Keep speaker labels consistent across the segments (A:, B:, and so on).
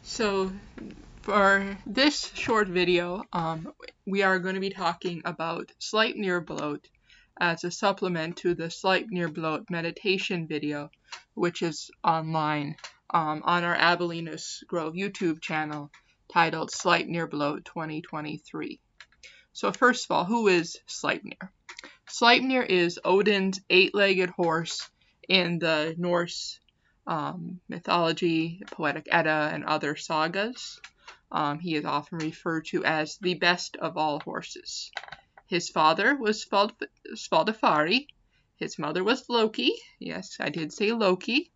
A: So for this short video, we are going to be talking about Sleipnir Blot as a supplement to the Sleipnir Blot meditation video, which is online on our Abilene Grove YouTube channel titled Sleipnir Blot 2023. So first of all, who is Sleipnir? Sleipnir is Odin's eight-legged horse in the Norse mythology, Poetic Edda, and other sagas. He is often referred to as the best of all horses. His father was Svadilfari. His mother was Loki. Yes, I did say Loki.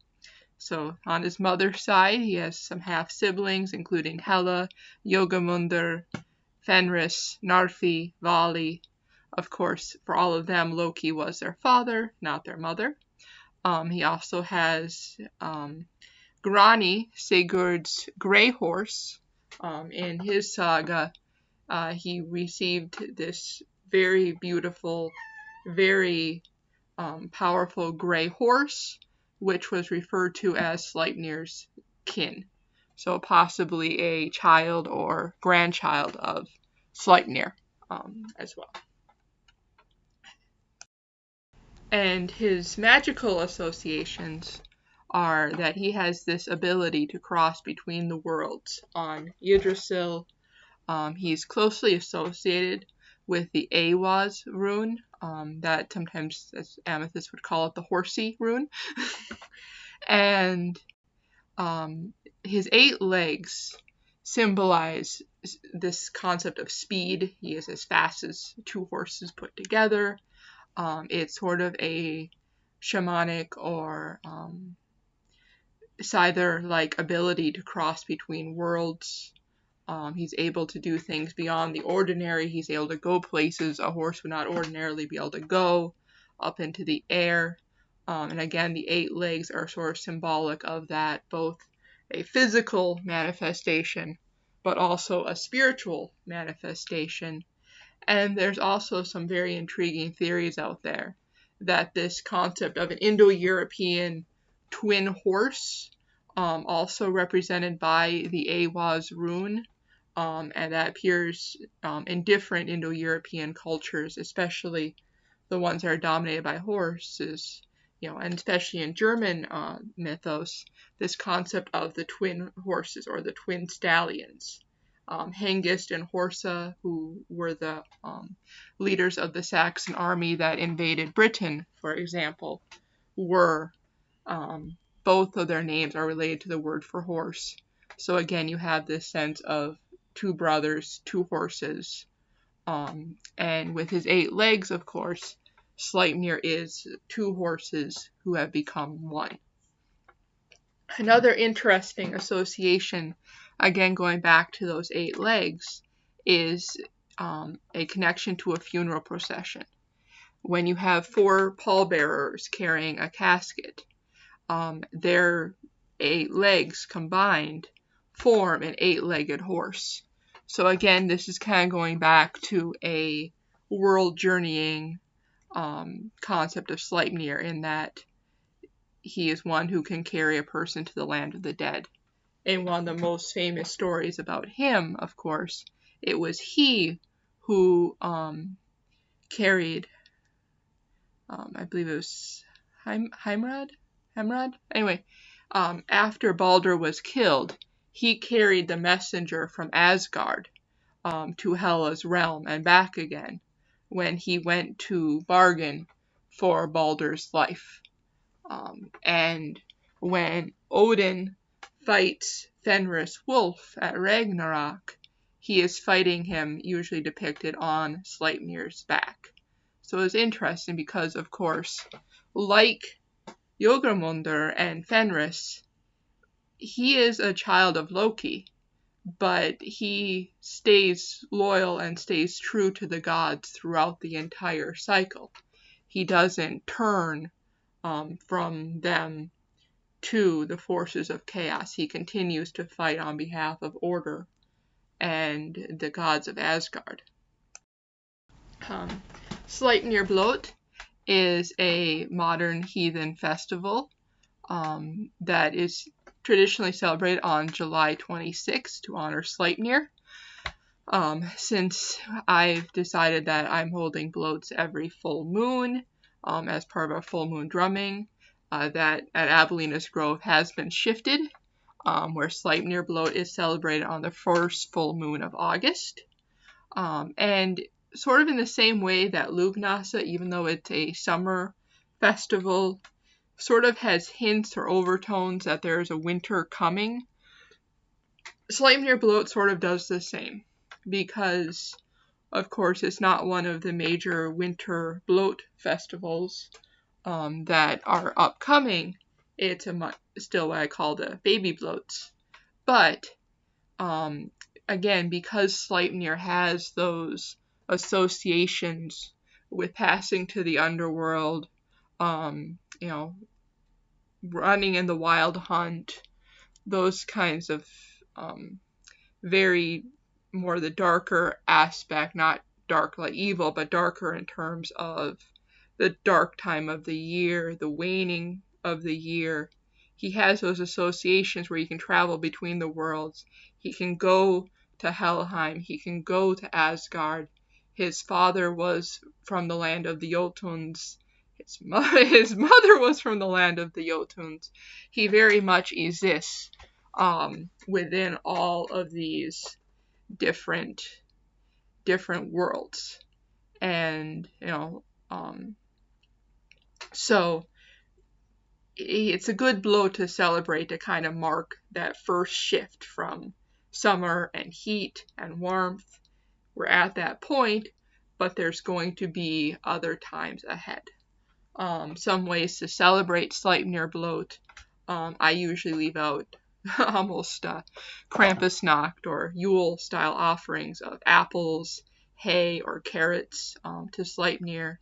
A: So on his mother's side, he has some half-siblings, including Hela, Yogamundr, Fenris, Narfi, Vali. Of course, for all of them, Loki was their father, not their mother. He also has Grani, Sigurd's gray horse. In his saga, he received this very beautiful, very powerful gray horse, which was referred to as Sleipnir's kin. So possibly a child or grandchild of Sleipnir as well. And his magical associations are that he has this ability to cross between the worlds. On Yggdrasil, he's closely associated with the Awaz rune, that sometimes, as Amethyst would call it, the horsey rune. And his 8 legs symbolize this concept of speed. He is as fast as 2 horses put together. It's sort of a shamanic or Scyther-like ability to cross between worlds. He's able to do things beyond the ordinary. He's able to go places a horse would not ordinarily be able to go, up into the air. And again, the 8 legs are sort of symbolic of that, both a physical manifestation, but also a spiritual manifestation. And there's also some very intriguing theories out there that this concept of an Indo-European twin horse, also represented by the Awaz rune, and that appears in different Indo-European cultures, especially the ones that are dominated by horses, and especially in German mythos, this concept of the twin horses or the twin stallions. Hengist and Horsa, who were the leaders of the Saxon army that invaded Britain, for example, were both of their names are related to the word for horse. So again, you have this sense of 2 brothers, 2 horses, and with his 8 legs, of course, Sleipnir is 2 horses who have become one. Another interesting association, again going back to those 8 legs, is a connection to a funeral procession. When you have 4 pallbearers carrying a casket, their 8 legs combined form an 8-legged horse. So again, this is kind of going back to a world journeying concept of Sleipnir, in that he is one who can carry a person to the land of the dead. And one of the most famous stories about him, of course, it was he who carried, I believe it was Heimrad? Anyway, after Baldur was killed, he carried the messenger from Asgard to Hela's realm and back again when he went to bargain for Baldur's life. And when Odin fights Fenris Wolf at Ragnarok, he is fighting him, usually depicted on Sleipnir's back. So it's interesting because, of course, like Yogamundr and Fenris, he is a child of Loki, but he stays loyal and stays true to the gods throughout the entire cycle. He doesn't turn from them to the forces of chaos. He continues to fight on behalf of order and the gods of Asgard. Sleipnir Blot is a modern heathen festival that is traditionally celebrated on July 26th to honor Sleipnir. Since I've decided that I'm holding bloats every full moon as part of our full moon drumming, that at Abelina's Grove has been shifted, where Sleipnir bloat is celebrated on the first full moon of August. And sort of in the same way that Lugnasa, even though it's a summer festival, sort of has hints or overtones that there's a winter coming, Sleipnir bloat sort of does the same, because of course it's not one of the major winter bloat festivals that are upcoming. It's still what I call the baby bloats. But again, because Sleipnir has those associations with passing to the underworld, running in the wild hunt, those kinds of very more the darker aspect, not dark like evil, but darker in terms of the dark time of the year, the waning of the year. He has those associations where he can travel between the worlds. He can go to Helheim. He can go to Asgard. His father was from the land of the Jotuns. His mother was from the land of the Jotuns. He very much exists within all of these different worlds. And, so it's a good blow to celebrate, to kind of mark that first shift from summer and heat and warmth. We're at that point, but there's going to be other times ahead. Some ways to celebrate Sleipnir bloat. I usually leave out almost Krampusnacht or Yule style offerings of apples, hay, or carrots to Sleipnir.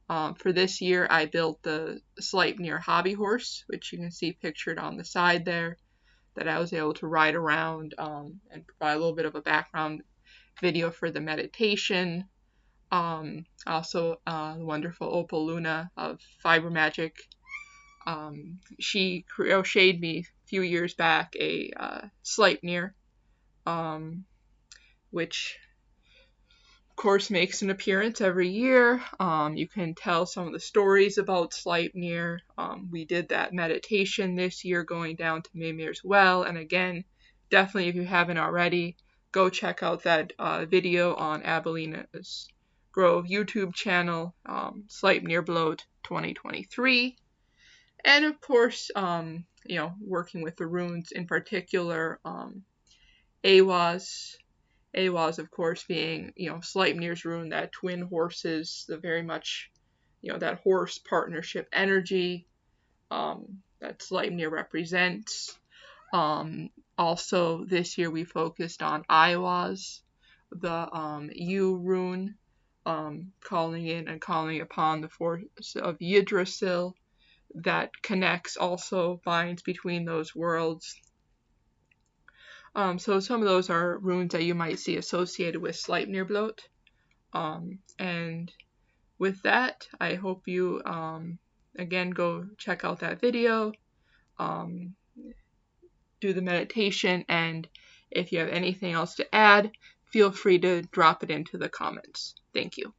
A: For this year, I built the Sleipnir hobby horse, which you can see pictured on the side there, that I was able to ride around and provide a little bit of a background video for the meditation. Also, the wonderful Opal Luna of Fiber Magic. She crocheted me a few years back a Sleipnir, which of course makes an appearance every year. You can tell some of the stories about Sleipnir. We did that meditation this year going down to Mimir's Well, and again, definitely if you haven't already, go check out that video on Abelina's Grove YouTube channel, Sleipnir Bloat 2023. And of course, working with the runes in particular, Awaz, of course, being, Sleipnir's rune, that twin horses, the very much, that horse partnership energy that Sleipnir represents. Also, this year we focused on Iwaz, the U rune, calling in and calling upon the force of Yggdrasil that connects, also binds between those worlds. So some of those are runes that you might see associated with Sleipnir bloat. And with that, I hope you, again, go check out that video, do the meditation, and if you have anything else to add, feel free to drop it into the comments. Thank you.